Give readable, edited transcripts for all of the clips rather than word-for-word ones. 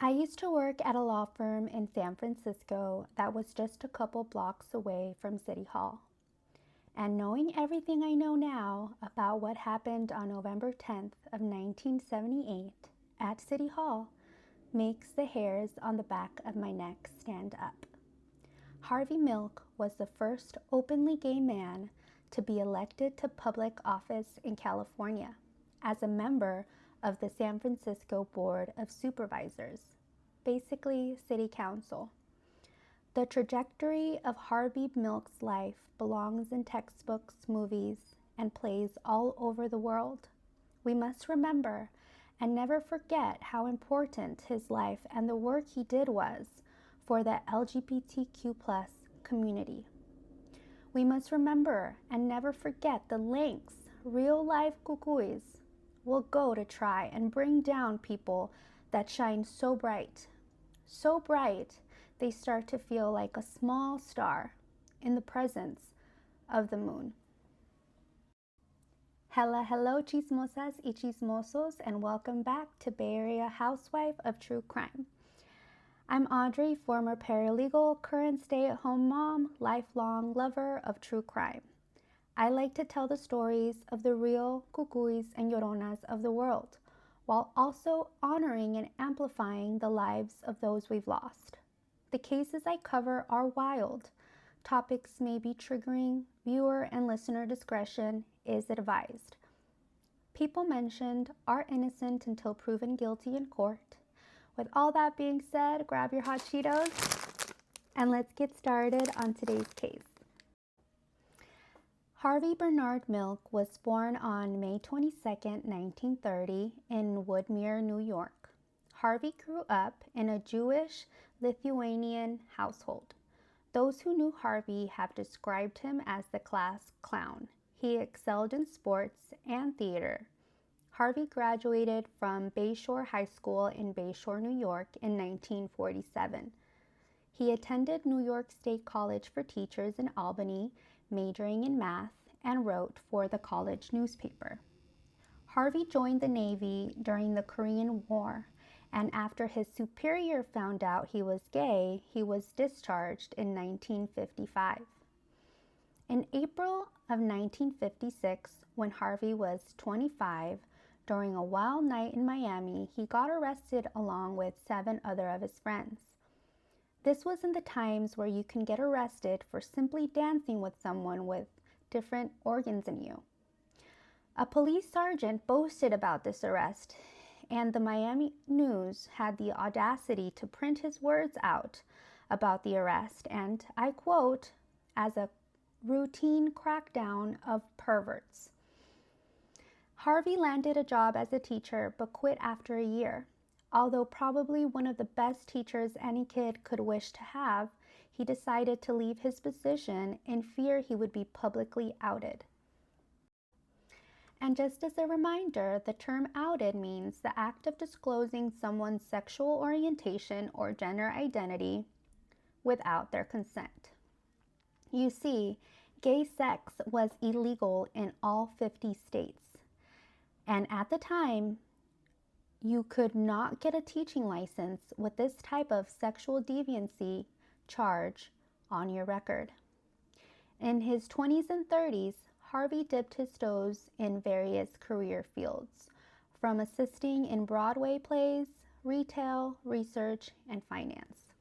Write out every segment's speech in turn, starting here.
I used to work at a law firm in San Francisco that was just a couple blocks away from City Hall. And knowing everything I know now about what happened on November 10th of 1978 at City Hall makes the hairs on the back of my neck stand up. Harvey Milk was the first openly gay man to be elected to public office in California as a member of the San Francisco Board of Supervisors, basically city council. The trajectory of Harvey Milk's life belongs in textbooks, movies, and plays all over the world. We must remember and never forget how important his life and the work he did was for the LGBTQ+ community. We must remember and never forget the lengths real-life cucuys will go to try and bring down people that shine so bright they start to feel like a small star in the presence of the moon. Hello chismosas y chismosos, and welcome back to Bay Area Housewife of True Crime. I'm Audrey, former paralegal, current stay-at-home mom, lifelong lover of true crime. I like to tell the stories of the real cucuys and lloronas of the world, while also honoring and amplifying the lives of those we've lost. The cases I cover are wild. Topics may be triggering. Viewer and listener discretion is advised. People mentioned are innocent until proven guilty in court. With all that being said, grab your hot Cheetos and let's get started on today's case. Harvey Bernard Milk was born on May 22, 1930 in Woodmere, New York. Harvey grew up in a Jewish Lithuanian household. Those who knew Harvey have described him as the class clown. He excelled in sports and theater. Harvey graduated from Bayshore High School in Bayshore, New York in 1947. He attended New York State College for Teachers in Albany, majoring in math, and wrote for the college newspaper. Harvey joined the Navy during the Korean War, and after his superior found out he was gay, he was discharged in 1955. In April of 1956, when Harvey was 25, during a wild night in Miami, he got arrested along with 7 other of his friends. This was in the times where you can get arrested for simply dancing with someone with different organs in you. A police sergeant boasted about this arrest, and the Miami News had the audacity to print his words out about the arrest, and I quote, as a routine crackdown of perverts. Harvey landed a job as a teacher but quit after a year. Although probably one of the best teachers any kid could wish to have, he decided to leave his position in fear he would be publicly outed. And just as a reminder, the term outed means the act of disclosing someone's sexual orientation or gender identity without their consent. You see, gay sex was illegal in all 50 states. And at the time, you could not get a teaching license with this type of sexual deviancy charge on your record. In his 20s and 30s, Harvey dipped his toes in various career fields, from assisting in Broadway plays, retail, research, and finance.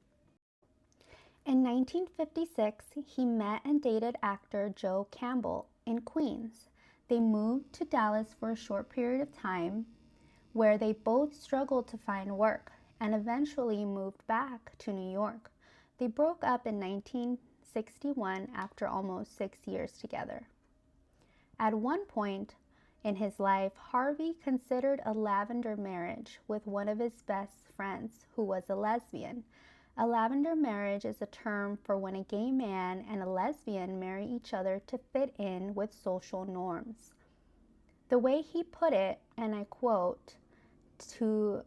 In 1956, he met and dated actor Joe Campbell in Queens. They moved to Dallas for a short period of time, where they both struggled to find work and eventually moved back to New York. They broke up in 1961 after almost 6 years together. At one point in his life, Harvey considered a lavender marriage with one of his best friends who was a lesbian. A lavender marriage is a term for when a gay man and a lesbian marry each other to fit in with social norms. The way he put it, and I quote, to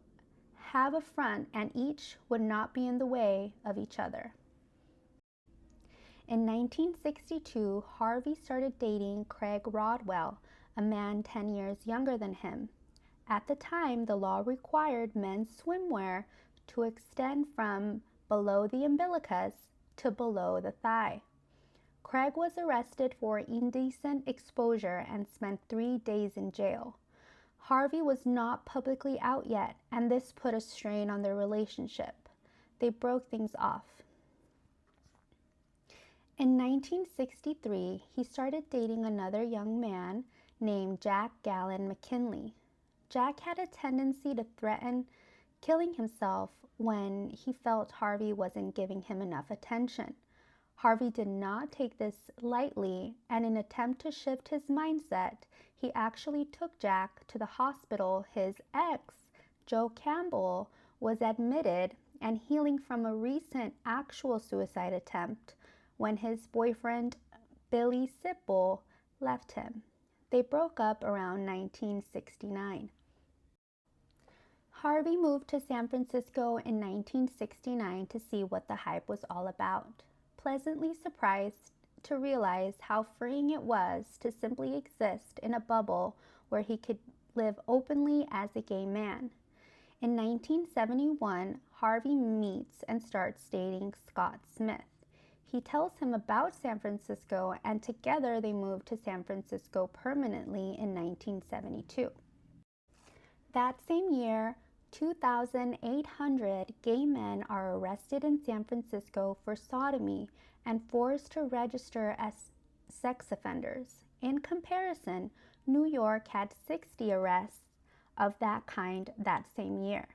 have a front and each would not be in the way of each other. In 1962, Harvey started dating Craig Rodwell, a man 10 years younger than him. At the time, the law required men's swimwear to extend from below the umbilicus to below the thigh. Craig was arrested for indecent exposure and spent 3 days in jail. Harvey was not publicly out yet, and this put a strain on their relationship. They broke things off. In 1963, he started dating another young man named Jack Gallen McKinley. Jack had a tendency to threaten killing himself when he felt Harvey wasn't giving him enough attention. Harvey did not take this lightly, and in an attempt to shift his mindset, he actually took Jack to the hospital his ex, Joe Campbell, was admitted and healing from a recent actual suicide attempt when his boyfriend, Billy Sipple, left him. They broke up around 1969. Harvey moved to San Francisco in 1969 to see what the hype was all about. Pleasantly surprised to realize how freeing it was to simply exist in a bubble where he could live openly as a gay man. In 1971, Harvey meets and starts dating Scott Smith. He tells him about San Francisco, and together they moved to San Francisco permanently in 1972. That same year, 2,800 gay men are arrested in San Francisco for sodomy and forced to register as sex offenders. In comparison, New York had 60 arrests of that kind that same year.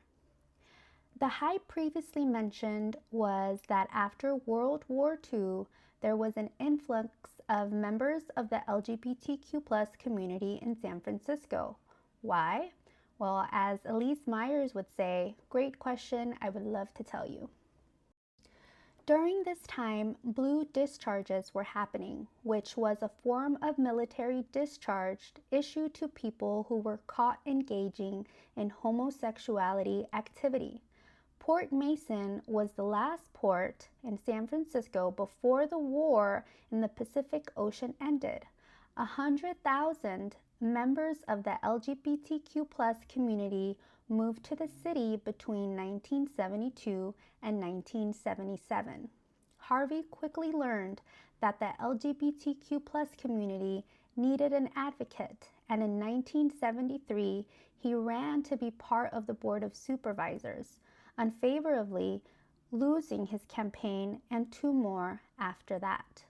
The hype previously mentioned was that after World War II, there was an influx of members of the LGBTQ+ community in San Francisco. Why? Well, as Elise Myers would say, great question, I would love to tell you. During this time, blue discharges were happening, which was a form of military discharge issued to people who were caught engaging in homosexuality activity. Port Mason was the last port in San Francisco before the war in the Pacific Ocean ended. 100,000 members of the LGBTQ+ community moved to the city between 1972 and 1977. Harvey quickly learned that the LGBTQ+ community needed an advocate, and in 1973, he ran to be part of the Board of Supervisors, unfavorably losing his campaign and 2 more after that.